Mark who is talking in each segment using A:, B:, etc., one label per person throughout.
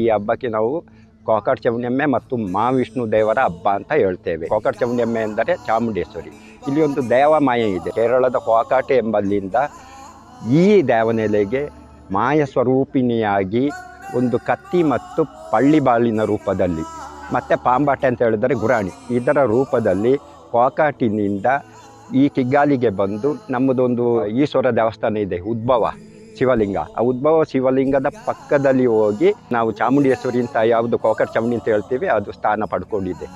A: ಈ ಹಬ್ಬಕ್ಕೆ ನಾವು ಕೋಕಟ್ ಚೌಂಡಿಯಮ್ಮೆ ಮತ್ತು ಮಹಾವಿಷ್ಣು ದೇವರ ಹಬ್ಬ ಅಂತ ಹೇಳ್ತೇವೆ. ಕೋಕಟ್ ಚೌಂಡಿಯಮ್ಮೆ ಎಂದರೆ ಚಾಮುಂಡೇಶ್ವರಿ. ಇಲ್ಲಿ ಒಂದು ದೇವಮಾಯೆ ಇದೆ. ಕೇರಳದ ಕೋಕಾಟೆ ಎಂಬಲ್ಲಿಂದ ಈ ದೇವನೆಲೆಗೆ ಮಾಯ ಸ್ವರೂಪಿಣಿಯಾಗಿ ಒಂದು ಕತ್ತಿ ಮತ್ತು ಪಳ್ಳಿಬಾಳಿನ ರೂಪದಲ್ಲಿ, ಮತ್ತು ಪಾಂಬಾಟೆ ಅಂತ ಹೇಳಿದರೆ ಗುರಾಣಿ, ಇದರ ರೂಪದಲ್ಲಿ ಕೋಕಾಟಿನಿಂದ ಈ ಕಿಗ್ಗಾಲಿಗೆ ಬಂದು ನಮ್ಮದೊಂದು ಈಶ್ವರ ದೇವಸ್ಥಾನ ಇದೆ, ಉದ್ಭವ ಶಿವಲಿಂಗ. ಆ ಉದ್ಭವ ಶಿವಲಿಂಗದ ಪಕ್ಕದಲ್ಲಿ ಹೋಗಿ ನಾವು ಚಾಮುಂಡೇಶ್ವರಿ ಅಂತ ಯಾವುದು ಕೋಕಟ್ ಚಾಮುಂಡಿ ಅಂತ ಹೇಳ್ತೀವಿ, ಅದು ಸ್ಥಾನ ಪಡ್ಕೊಂಡಿದೆ.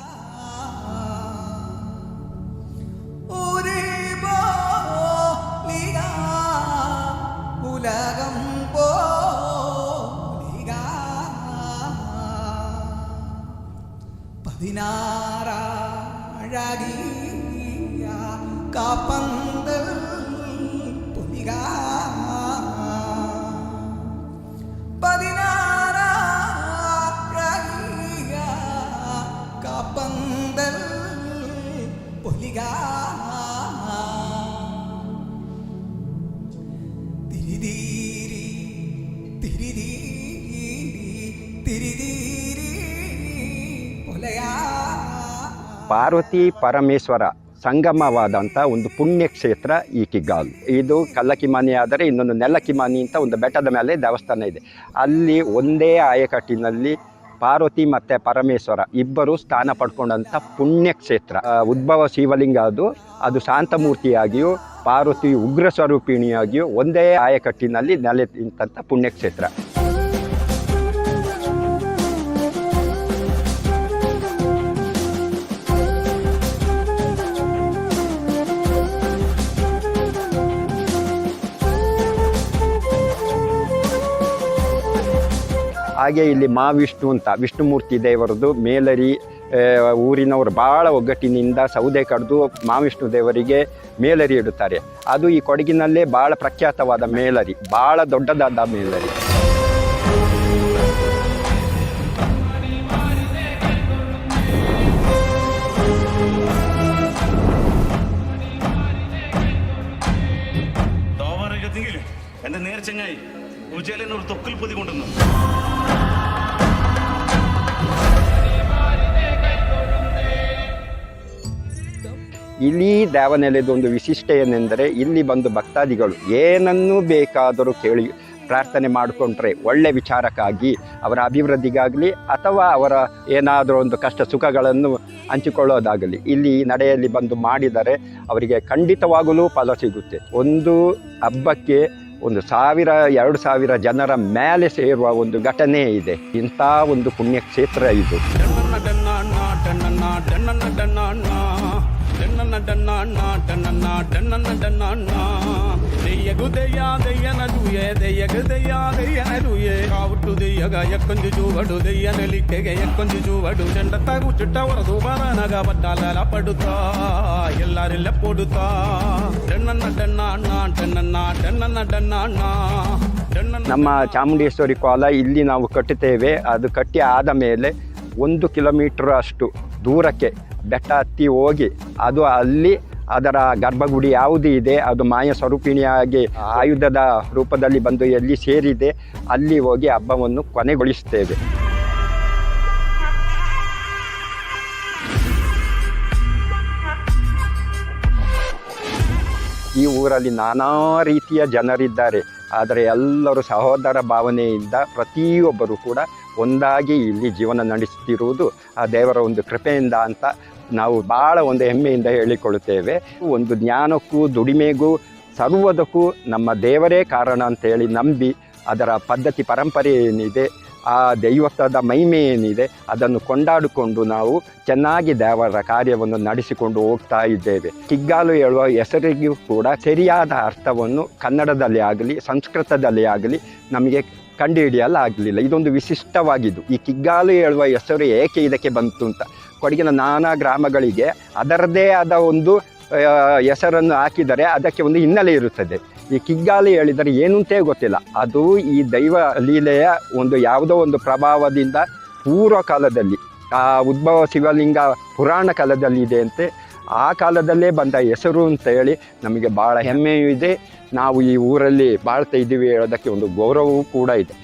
A: ಪಾರ್ವತಿ ಪರಮೇಶ್ವರ ಸಂಗಮವಾದಂಥ ಒಂದು ಪುಣ್ಯಕ್ಷೇತ್ರ ಈ ಕಿಗ್ಗಾಲು. ಇದು ಕಲ್ಲಕಿಮಾನಿ ಆದರೆ ಇನ್ನೊಂದು ನೆಲ್ಲಕಿಮಾನಿ ಅಂತ ಒಂದು ಬೆಟ್ಟದ ಮೇಲೆ ದೇವಸ್ಥಾನ ಇದೆ. ಅಲ್ಲಿ ಒಂದೇ ಆಯಕಟ್ಟಿನಲ್ಲಿ ಪಾರ್ವತಿ ಮತ್ತು ಪರಮೇಶ್ವರ ಇಬ್ಬರು ಸ್ಥಾನ ಪಡ್ಕೊಂಡಂಥ ಪುಣ್ಯಕ್ಷೇತ್ರ. ಉದ್ಭವ ಶಿವಲಿಂಗ ಅದು ಶಾಂತಮೂರ್ತಿಯಾಗಿಯೂ ಪಾರ್ವತಿ ಉಗ್ರ ಸ್ವರೂಪಿಣಿಯಾಗಿಯೂ ಒಂದೇ ಆಯಕಟ್ಟಿನಲ್ಲಿ ನೆಲೆ ನಿಂತಹ ಪುಣ್ಯಕ್ಷೇತ್ರ. ಹಾಗೆ ಇಲ್ಲಿ ಮಹಾವಿಷ್ಣು ಅಂತ ವಿಷ್ಣುಮೂರ್ತಿ ದೇವರದು ಮೇಲರಿ ಊರಿನವರು ಭಾಳ ಒಗ್ಗಟ್ಟಿನಿಂದ ಸೌದೆ ಕಡ್ದು ಮಹಾವಿಷ್ಣು ದೇವರಿಗೆ ಮೇಲರಿ ಇಡುತ್ತಾರೆ. ಅದು ಈ ಕೊಡಗಿನಲ್ಲೇ ಭಾಳ ಪ್ರಖ್ಯಾತವಾದ ಮೇಲರಿ, ಭಾಳ ದೊಡ್ಡದಾದ ಮೇಲರಿ.
B: എൻ്റെ നേർച്ചങ്ങായി ഉജയിലെന്നൊരു തൊക്കിൽ പൊതികൊണ്ടുവന്നു.
A: ಇಲ್ಲಿ ದೇವನೆಲೆದೊಂದು ವಿಶಿಷ್ಟ ಏನೆಂದರೆ ಇಲ್ಲಿ ಬಂದು ಭಕ್ತಾದಿಗಳು ಏನನ್ನೂ ಬೇಕಾದರೂ ಕೇಳಿ ಪ್ರಾರ್ಥನೆ ಮಾಡಿಕೊಂಡ್ರೆ ಒಳ್ಳೆ ವಿಚಾರಕ್ಕಾಗಿ, ಅವರ ಅಭಿವೃದ್ಧಿಗಾಗಲಿ ಅಥವಾ ಅವರ ಏನಾದರೂ ಒಂದು ಕಷ್ಟ ಸುಖಗಳನ್ನು ಹಂಚಿಕೊಳ್ಳೋದಾಗಲಿ ಇಲ್ಲಿ ನಡೆಯಲ್ಲಿ ಬಂದು ಮಾಡಿದರೆ ಅವರಿಗೆ ಖಂಡಿತವಾಗಲೂ ಫಲ ಸಿಗುತ್ತೆ. ಒಂದು ಹಬ್ಬಕ್ಕೆ 1,000-2,000 ಜನರ ಮೇಲೆ ಸೇರುವ ಒಂದು ಘಟನೆ ಇದೆ. ಇಂಥ ಒಂದು ಪುಣ್ಯಕ್ಷೇತ್ರ ಇದು.
C: ಎಲ್ಲರೆಲ್ಲ ಪಡುತ್ತಾ
A: ನಮ್ಮ ಚಾಮುಂಡೇಶ್ವರಿ ಕೋಲ ಇಲ್ಲಿ ನಾವು ಕಟ್ಟುತ್ತೇವೆ. ಅದು ಕಟ್ಟಿ ಆದ ಮೇಲೆ 1 ಕಿಲೋಮೀಟರ್ ಅಷ್ಟು ದೂರಕ್ಕೆ ಬೆಟ್ಟ ಹತ್ತಿ ಹೋಗಿ ಅದು ಅಲ್ಲಿ ಅದರ ಗರ್ಭಗುಡಿ ಯಾವುದು ಇದೆ ಅದು ಮಾಯ ಸ್ವರೂಪಿಣಿಯಾಗಿ ಆಯುಧದ ರೂಪದಲ್ಲಿ ಬಂದು ಎಲ್ಲಿ ಸೇರಿದೆ ಅಲ್ಲಿ ಹೋಗಿ ಹಬ್ಬವನ್ನು ಕೊನೆಗೊಳಿಸ್ತೇವೆ. ಈ ಊರಲ್ಲಿ ನಾನಾ ರೀತಿಯ ಜನರಿದ್ದಾರೆ, ಆದರೆ ಎಲ್ಲರೂ ಸಹೋದರ ಭಾವನೆಯಿಂದ ಪ್ರತಿಯೊಬ್ಬರು ಕೂಡ ಒಂದಾಗಿ ಇಲ್ಲಿ ಜೀವನ ನಡೆಸುತ್ತಿರುವುದು ಆ ದೇವರ ಒಂದು ಕೃಪೆಯಿಂದ ಅಂತ ನಾವು ಭಾಳ ಒಂದು ಹೆಮ್ಮೆಯಿಂದ ಹೇಳಿಕೊಳ್ಳುತ್ತೇವೆ. ಒಂದು ಜ್ಞಾನಕ್ಕೂ ದುಡಿಮೆಗೂ ಸರ್ವದಕ್ಕೂ ನಮ್ಮ ದೇವರೇ ಕಾರಣ ಅಂತೇಳಿ ನಂಬಿ ಅದರ ಪದ್ಧತಿ ಪರಂಪರೆ ಏನಿದೆ, ಆ ದೈವತ್ವದ ಮಹಿಮೆ ಏನಿದೆ ಅದನ್ನು ಕೊಂಡಾಡಿಕೊಂಡು ನಾವು ಚೆನ್ನಾಗಿ ದೇವರ ಕಾರ್ಯವನ್ನು ನಡೆಸಿಕೊಂಡು ಹೋಗ್ತಾ ಇದ್ದೇವೆ. ಕಿಗ್ಗಾಲು ಹೇಳುವ ಹೆಸರಿಗೂ ಕೂಡ ಸರಿಯಾದ ಅರ್ಥವನ್ನು ಕನ್ನಡದಲ್ಲಿ ಆಗಲಿ ಸಂಸ್ಕೃತದಲ್ಲಿ ಆಗಲಿ ನಮಗೆ ಕಂಡುಹಿಡಿಯಲಾಗಲಿಲ್ಲ. ಇದೊಂದು ವಿಶಿಷ್ಟವಾಗಿದ್ದು. ಈ ಕಿಗ್ಗಾಲು ಹೇಳುವ ಹೆಸರು ಏಕೆ ಇದಕ್ಕೆ ಬಂತು ಅಂತ ಕೊಡಗಿನ ನಾನಾ ಗ್ರಾಮಗಳಿಗೆ ಅದರದ್ದೇ ಆದ ಒಂದು ಹೆಸರನ್ನು ಹಾಕಿದರೆ ಅದಕ್ಕೆ ಒಂದು ಹಿನ್ನೆಲೆ ಇರುತ್ತದೆ. ಈ ಕಿಗ್ಗಾಲು ಹೇಳಿದರೆ ಏನು ಅಂತೇ ಗೊತ್ತಿಲ್ಲ. ಅದು ಈ ದೈವ ಲೀಲೆಯ ಒಂದು ಯಾವುದೋ ಒಂದು ಪ್ರಭಾವದಿಂದ ಪೂರ್ವ ಕಾಲದಲ್ಲಿ ಆ ಉದ್ಭವ ಶಿವಲಿಂಗ ಪುರಾಣ ಕಾಲದಲ್ಲಿ ಇದೆ ಅಂತೆ. ಆ ಕಾಲದಲ್ಲೇ ಬಂದ ಹೆಸರು ಅಂತ ಹೇಳಿ ನಮಗೆ ಭಾಳ ಹೆಮ್ಮೆಯೂ ಇದೆ. ನಾವು ಈ ಊರಲ್ಲಿ ಬಾಳ್ತಾ ಇದ್ದೀವಿ ಹೇಳೋದಕ್ಕೆ ಒಂದು ಗೌರವವೂ ಕೂಡ ಇದೆ.